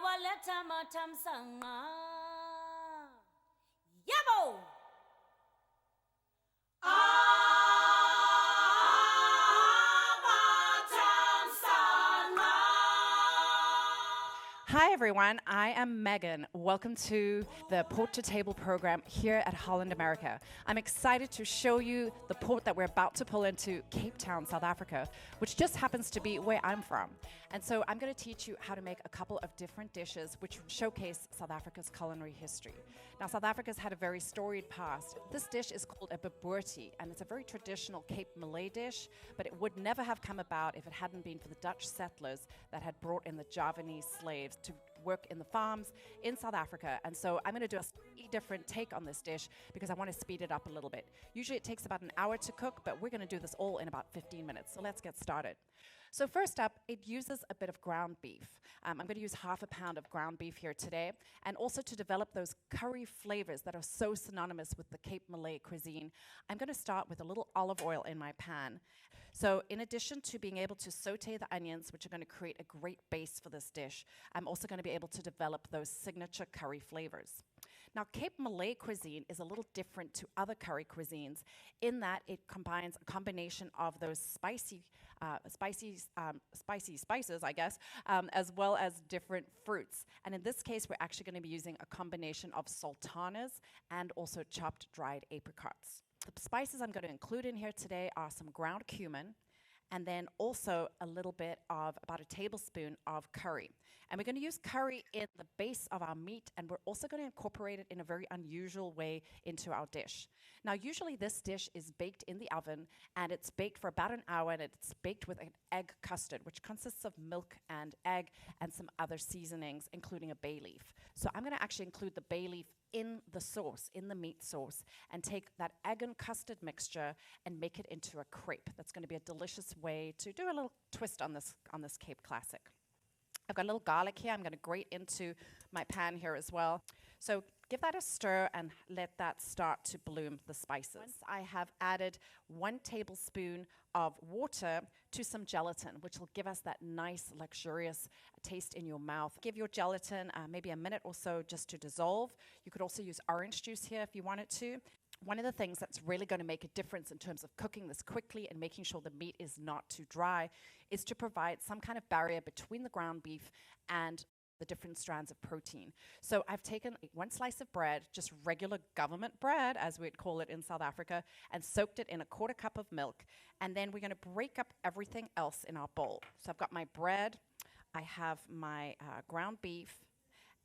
waleta matamsanga. Yabo! Hi everyone, I am Megan. Welcome to the Port to Table program here at Holland America. I'm excited to show you the port that we're about to pull into, Cape Town, South Africa, which just happens to be where I'm from. And so I'm going to teach you how to make a couple of different dishes which showcase South Africa's culinary history. Now, South Africa's had a very storied past. This dish is called a Bobotie, and it's a very traditional Cape Malay dish, but it would never have come about if it hadn't been for the Dutch settlers that had brought in the Javanese slaves to work in the farms in South Africa. And so I'm going to do a slightly different take on this dish because I want to speed it up a little bit. Usually it takes about an hour to cook, but we're going to do this all in about 15 minutes. So let's get started. So first up, it uses a bit of ground beef. I'm going to use half a pound of ground beef here today, and also to develop those curry flavors that are so synonymous with the Cape Malay cuisine, I'm going to start with a little olive oil in my pan. So in addition to being able to saute the onions, which are going to create a great base for this dish, I'm also going to be able to develop those signature curry flavors. Now, Cape Malay cuisine is a little different to other curry cuisines in that it combines a combination of those spicy spices, I guess, as well as different fruits. And in this case, we're actually going to be using a combination of sultanas and also chopped dried apricots. The spices I'm going to include in here today are some ground cumin, and then also a little bit of about a tablespoon of curry. And we're going to use curry in the base of our meat, and we're also going to incorporate it in a very unusual way into our dish. Now, usually this dish is baked in the oven, and it's baked for about an hour, and it's baked with an egg custard, which consists of milk and egg and some other seasonings, including a bay leaf. So I'm going to actually include the bay leaf in the sauce, in the meat sauce, and take that egg and custard mixture and make it into a crepe. That's going to be a delicious way to do a little twist on this Cape classic. I've got a little garlic here. I'm going to grate into my pan here as well. So give that a stir and let that start to bloom the spices. Once I have added 1 tablespoon of water to some gelatin, which will give us that nice, luxurious taste in your mouth. Give your gelatin maybe a minute or so just to dissolve. You could also use orange juice here if you wanted to. One of the things that's really going to make a difference in terms of cooking this quickly and making sure the meat is not too dry is to provide some kind of barrier between the ground beef and the different strands of protein. So I've taken 1 slice of bread, just regular government bread, as we'd call it in South Africa, and soaked it in a 1/4 cup of milk. And then we're going to break up everything else in our bowl. So I've got my bread, I have my ground beef,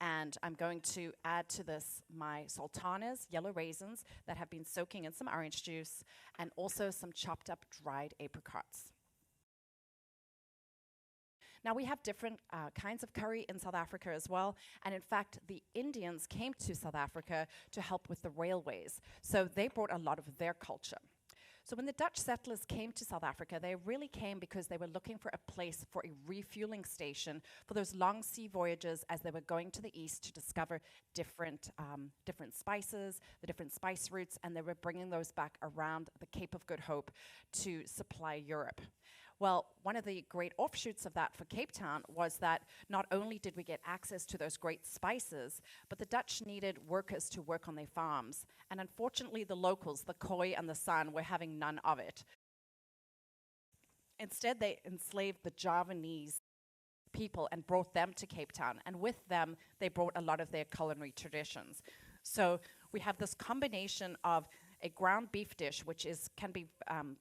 and I'm going to add to this my sultanas, yellow raisins, that have been soaking in some orange juice, and also some chopped up dried apricots. Now, we have different kinds of curry in South Africa as well, and in fact, the Indians came to South Africa to help with the railways, so they brought a lot of their culture. So when the Dutch settlers came to South Africa, they really came because they were looking for a place for a refueling station for those long sea voyages as they were going to the east to discover different spices, the different spice routes, and they were bringing those back around the Cape of Good Hope to supply Europe. Well, one of the great offshoots of that for Cape Town was that not only did we get access to those great spices, but the Dutch needed workers to work on their farms. And unfortunately, the locals, the Khoi and the San, were having none of it. Instead, they enslaved the Javanese people and brought them to Cape Town. And with them, they brought a lot of their culinary traditions. So we have this combination of a ground beef dish, which can be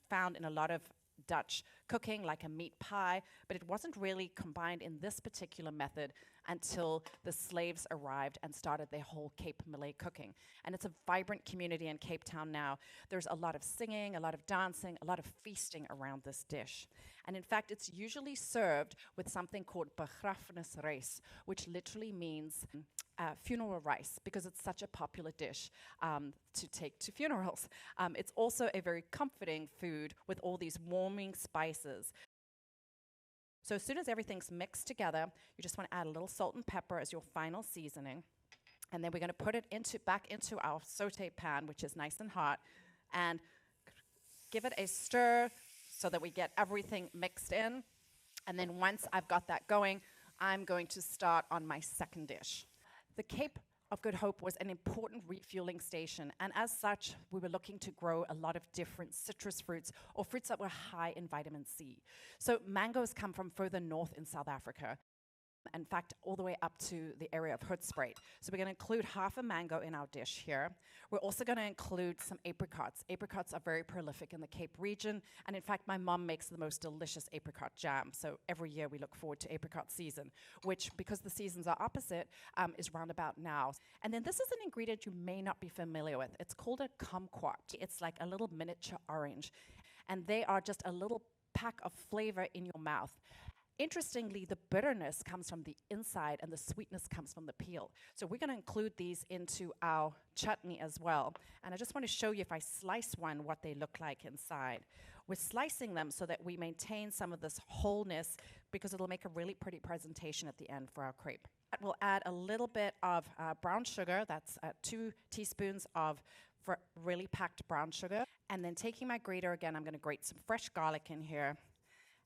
found in a lot of Dutch cooking, like a meat pie, but it wasn't really combined in this particular method until the slaves arrived and started their whole Cape Malay cooking. And it's a vibrant community in Cape Town now. There's a lot of singing, a lot of dancing, a lot of feasting around this dish. And in fact, it's usually served with something called begrafenisreis, which literally means funeral rice, because it's such a popular dish to take to funerals. It's also a very comforting food with all these warming spices. So as soon as everything's mixed together, you just want to add a little salt and pepper as your final seasoning. And then we're going to put it back into our saute pan, which is nice and hot, and give it a stir so that we get everything mixed in. And then once I've got that going, I'm going to start on my second dish. The Cape of Good Hope was an important refueling station, and as such, we were looking to grow a lot of different citrus fruits or fruits that were high in vitamin C. So mangoes come from further north in South Africa. In fact, all the way up to the area of Hoedspruit. So we're going to include half a mango in our dish here. We're also going to include some apricots. Apricots are very prolific in the Cape region, and in fact, my mom makes the most delicious apricot jam. So every year we look forward to apricot season, which, because the seasons are opposite, is round about now. And then this is an ingredient you may not be familiar with. It's called a kumquat. It's like a little miniature orange, and they are just a little pack of flavor in your mouth. Interestingly, the bitterness comes from the inside and the sweetness comes from the peel. So we're going to include these into our chutney as well. And I just want to show you, if I slice one, what they look like inside. We're slicing them so that we maintain some of this wholeness, because it'll make a really pretty presentation at the end for our crepe. We'll add a little bit of brown sugar. That's 2 teaspoons of really packed brown sugar. And then taking my grater again, I'm going to grate some fresh garlic in here.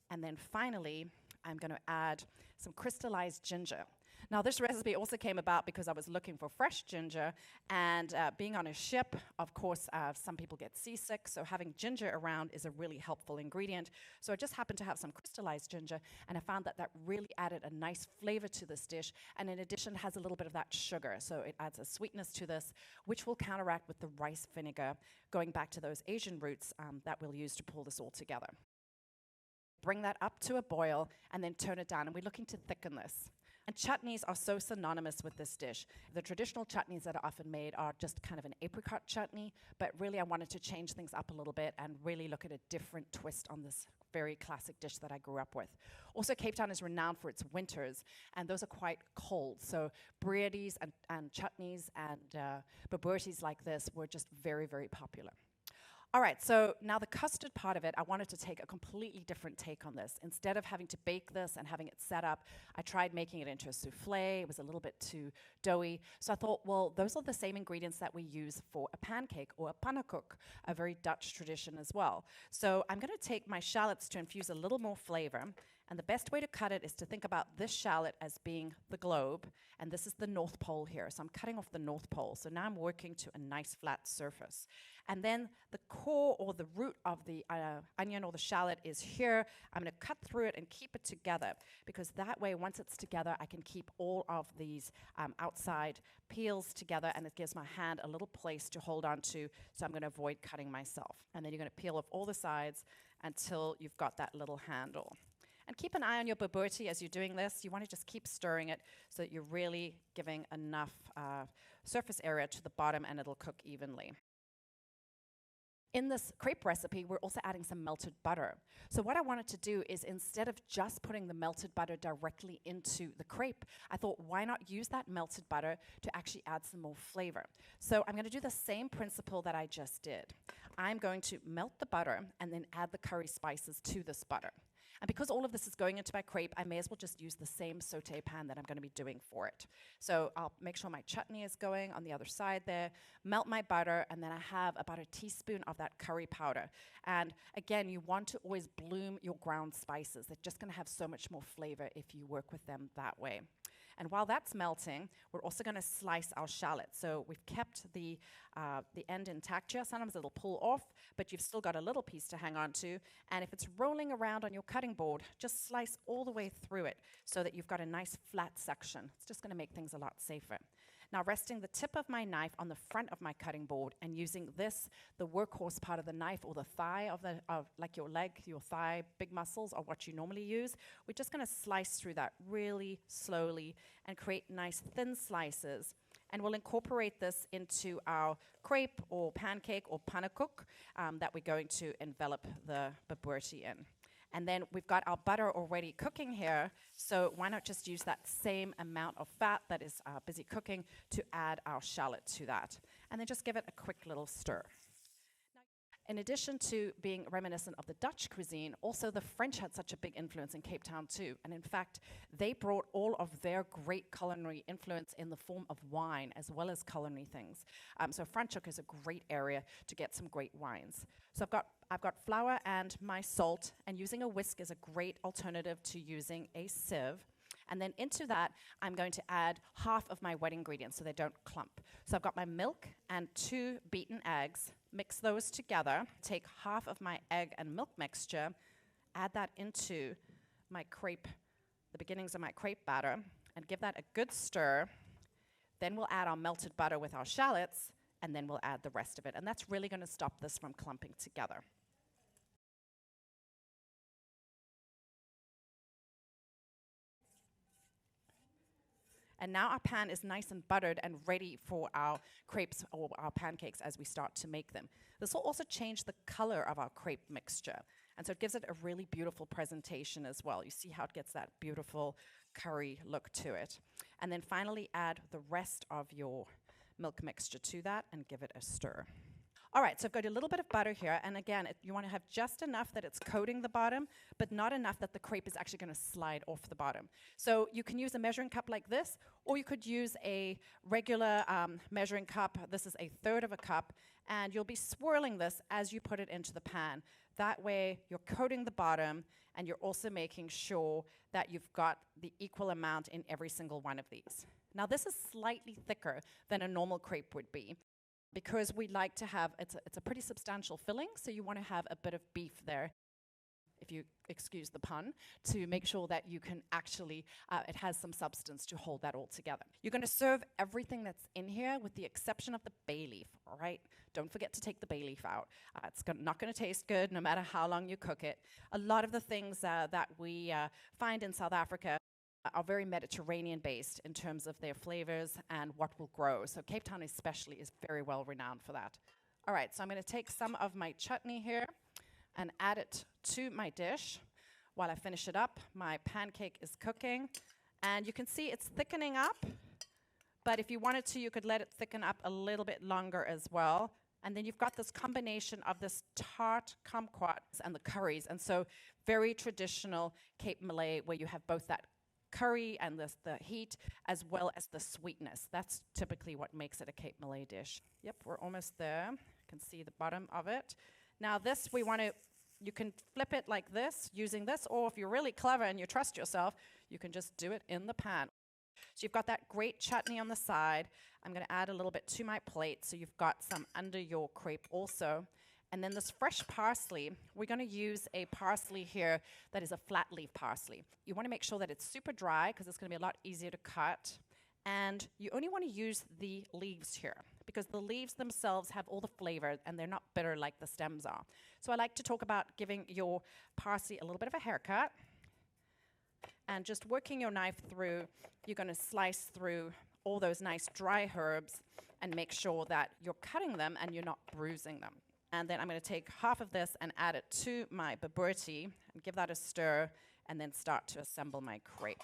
And then finally, I'm going to add some crystallized ginger. Now, this recipe also came about because I was looking for fresh ginger, and being on a ship, of course, some people get seasick, so having ginger around is a really helpful ingredient. So I just happened to have some crystallized ginger, and I found that that really added a nice flavor to this dish, and in addition has a little bit of that sugar, so it adds a sweetness to this, which will counteract with the rice vinegar, going back to those Asian roots that we'll use to pull this all together. Bring that up to a boil, and then turn it down, and we're looking to thicken this. And chutneys are so synonymous with this dish. The traditional chutneys that are often made are just kind of an apricot chutney, but really I wanted to change things up a little bit and really look at a different twist on this very classic dish that I grew up with. Also, Cape Town is renowned for its winters, and those are quite cold. So breadies and chutneys and boboties like this were just very, very popular. All right, so now the custard part of it, I wanted to take a completely different take on this. Instead of having to bake this and having it set up, I tried making it into a souffle. It was a little bit too doughy. So I thought, well, those are the same ingredients that we use for a pancake or a pannenkoek, a very Dutch tradition as well. So I'm going to take my shallots to infuse a little more flavor. And the best way to cut it is to think about this shallot as being the globe, and this is the North Pole here. So I'm cutting off the North Pole. So now I'm working to a nice flat surface. And then the core or the root of the onion or the shallot is here. I'm going to cut through it and keep it together, because that way, once it's together, I can keep all of these outside peels together, and it gives my hand a little place to hold on to, so I'm going to avoid cutting myself. And then you're going to peel off all the sides until you've got that little handle. And keep an eye on your bobotie as you're doing this. You want to just keep stirring it so that you're really giving enough surface area to the bottom, and it'll cook evenly. In this crepe recipe, we're also adding some melted butter. So what I wanted to do is, instead of just putting the melted butter directly into the crepe, I thought, why not use that melted butter to actually add some more flavor? So I'm going to do the same principle that I just did. I'm going to melt the butter and then add the curry spices to this butter. And because all of this is going into my crepe, I may as well just use the same saute pan that I'm going to be doing for it. So I'll make sure my chutney is going on the other side there, melt my butter, and then I have about a teaspoon of that curry powder. And again, you want to always bloom your ground spices. They're just going to have so much more flavor if you work with them that way. And while that's melting, we're also going to slice our shallots. So we've kept the end intact here. Sometimes it'll pull off, but you've still got a little piece to hang on to. And if it's rolling around on your cutting board, just slice all the way through it so that you've got a nice flat section. It's just going to make things a lot safer. Now, resting the tip of my knife on the front of my cutting board and using this, the workhorse part of the knife, or the thigh of like your leg, your thigh, big muscles are what you normally use. We're just going to slice through that really slowly and create nice thin slices. And we'll incorporate this into our crepe or pancake or pannenkoek that we're going to envelop the bobotie in. And then we've got our butter already cooking here, so why not just use that same amount of fat that is busy cooking to add our shallot to that. And then just give it a quick little stir. In addition to being reminiscent of the Dutch cuisine, also the French had such a big influence in Cape Town too. And in fact, they brought all of their great culinary influence in the form of wine as well as culinary things. So Franschhoek is a great area to get some great wines. So I've got flour and my salt, and using a whisk is a great alternative to using a sieve. And then into that, I'm going to add half of my wet ingredients so they don't clump. So I've got my milk and 2 beaten eggs. Mix those together. Take half of my egg and milk mixture, add that into my crepe, the beginnings of my crepe batter, and give that a good stir. Then we'll add our melted butter with our shallots, and then we'll add the rest of it. And that's really going to stop this from clumping together. And now our pan is nice and buttered and ready for our crepes or our pancakes as we start to make them. This will also change the color of our crepe mixture. And so it gives it a really beautiful presentation as well. You see how it gets that beautiful curry look to it. And then finally add the rest of your milk mixture to that and give it a stir. All right, so I've got a little bit of butter here, and again, you want to have just enough that it's coating the bottom, but not enough that the crepe is actually going to slide off the bottom. So you can use a measuring cup like this, or you could use a regular measuring cup. This is 1/3 of a cup, and you'll be swirling this as you put it into the pan. That way, you're coating the bottom, and you're also making sure that you've got the equal amount in every single one of these. Now, this is slightly thicker than a normal crepe would be, because we like to have, it's a pretty substantial filling, so you want to have a bit of beef there, if you excuse the pun, to make sure that you can actually, it has some substance to hold that all together. You're going to serve everything that's in here with the exception of the bay leaf, all right? Don't forget to take the bay leaf out. It's not going to taste good no matter how long you cook it. A lot of the things that we find in South Africa are very Mediterranean based in terms of their flavors and what will grow. So Cape Town especially is very well renowned for that. All right, so I'm going to take some of my chutney here and add it to my dish. While I finish it up, my pancake is cooking. And you can see it's thickening up, but if you wanted to, you could let it thicken up a little bit longer as well. And then you've got this combination of this tart kumquats and the curries. And so very traditional Cape Malay, where you have both that curry and the heat as well as the sweetness. That's typically what makes it a Cape Malay dish. Yep, we're almost there. You can see the bottom of it. Now this, you can flip it like this, using this, or if you're really clever and you trust yourself, you can just do it in the pan. So you've got that great chutney on the side. I'm going to add a little bit to my plate, so you've got some under your crepe also. And then this fresh parsley, we're going to use a parsley here that is a flat leaf parsley. You want to make sure that it's super dry because it's going to be a lot easier to cut. And you only want to use the leaves here because the leaves themselves have all the flavor and they're not bitter like the stems are. So I like to talk about giving your parsley a little bit of a haircut and just working your knife through. You're going to slice through all those nice dry herbs and make sure that you're cutting them and you're not bruising them. And then I'm going to take half of this and add it to my bobotie and give that a stir and then start to assemble my crepe.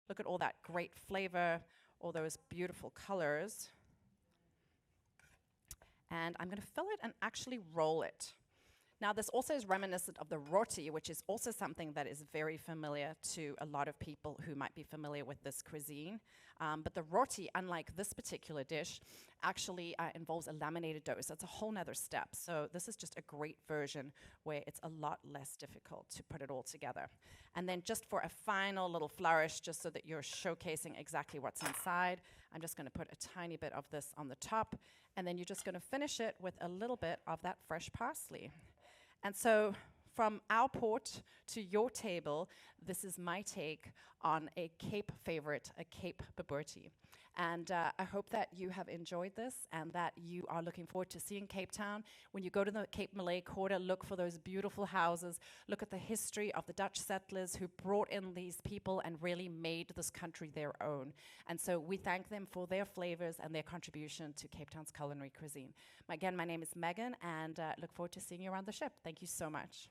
Look at all that great flavor, all those beautiful colors. And I'm going to fill it and actually roll it. Now, this also is reminiscent of the roti, which is also something that is very familiar to a lot of people who might be familiar with this cuisine. But the roti, unlike this particular dish, actually involves a laminated dough. So it's a whole nother step. So this is just a great version where it's a lot less difficult to put it all together. And then just for a final little flourish, just so that you're showcasing exactly what's inside, I'm just going to put a tiny bit of this on the top. And then you're just going to finish it with a little bit of that fresh parsley. And so from our port to your table, this is my take on a Cape favorite, a Cape Bobotie. And I hope that you have enjoyed this and that you are looking forward to seeing Cape Town. When you go to the Cape Malay Quarter, look for those beautiful houses. Look at the history of the Dutch settlers who brought in these people and really made this country their own. And so we thank them for their flavors and their contribution to Cape Town's culinary cuisine. Again, my name is Megan, and look forward to seeing you around the ship. Thank you so much.